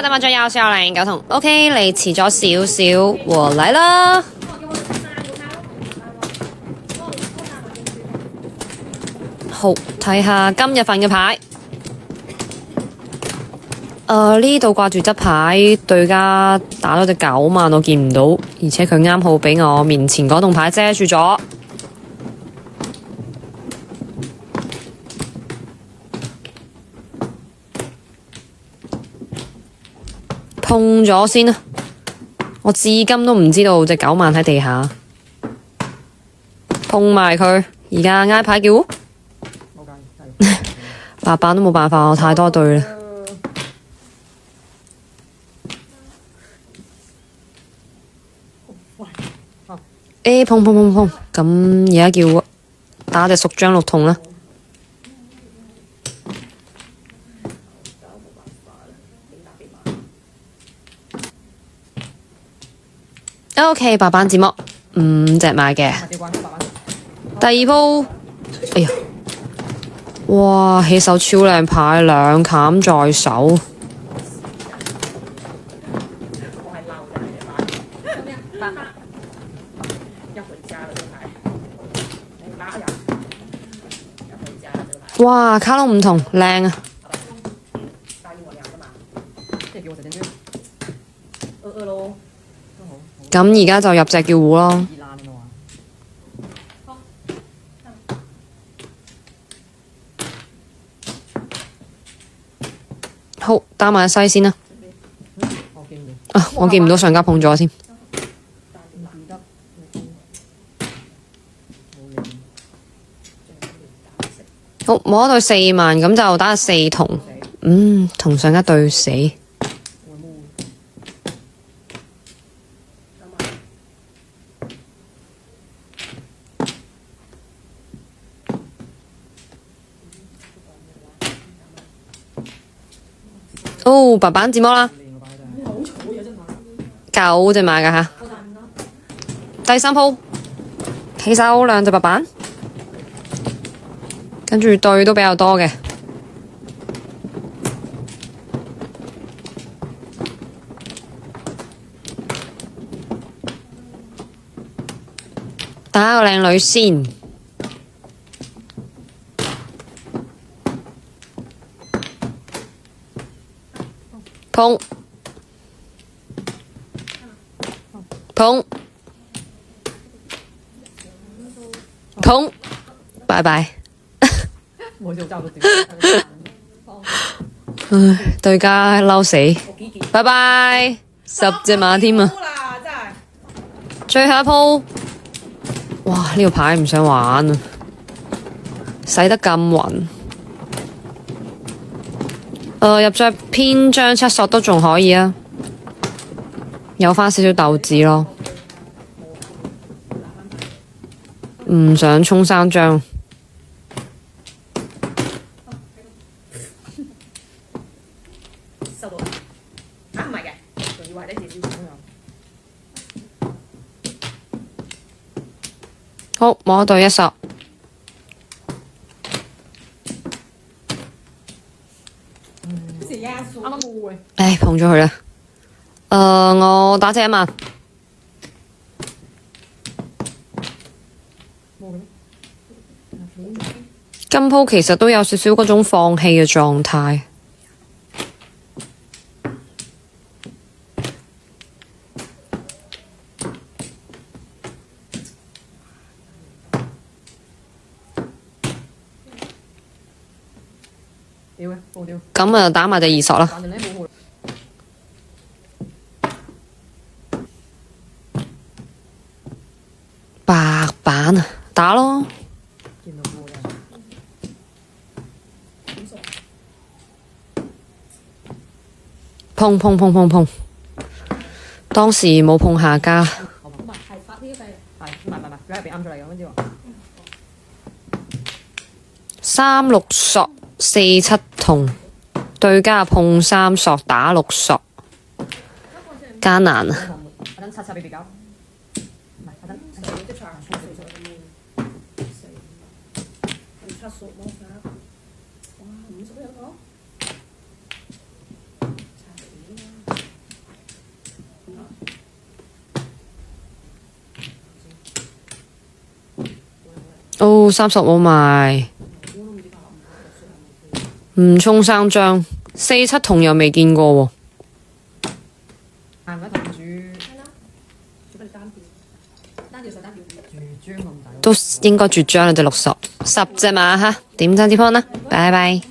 打麻將要409OK， 你遲咗少少，我嚟啦。好，睇下今日份嘅牌。呢度掛住執牌，對家打咗隻9萬，我見唔到，而且佢啱好俾我面前嗰棟牌遮住咗。碰咗先啦，我至今都唔知道隻9萬喺地下，碰埋佢，而家挨牌叫白板都冇辦法，我太多對啦。碰，咁而家叫打隻蜀張6筒啦。OK， 白板字幕5隻馬嘅。第二鋪，哎呀，哇，起手超靚牌，2砍在手。哇，卡窿唔同，靚啊！咁而家就入隻叫胡咯。好，打埋西先啦。我見唔到上家碰咗先。好，摸到4萬，咁就打4筒。同上家對死。白板字幕啦，9隻馬㗎吓。第3鋪起手2隻白板，跟住對都比較多嘅。打個靚女先。碰，拜拜。對家嬲死，拜拜，10隻馬添啊！最後一鋪，哇！呢個牌唔想玩啊，使得咁暈。入隻偏張7索都仲可以啊，有返少少鬥志咯。唔想衝3張。好，摸到1索。唉，碰咗佢啦。我打隻1萬。今鋪其實都有少少嗰種放棄嘅狀態。咁啊，打埋隻2索啦。白板啊，打咯。碰，當時冇碰下家。3、6索4、7筒，對家碰3索打6索，艱難啊！ 30冇賣，唔充3張，4、7筒又未見過喎。都應該絕張啦，隻60，10隻馬哈，點讚啲 point 啦，拜拜。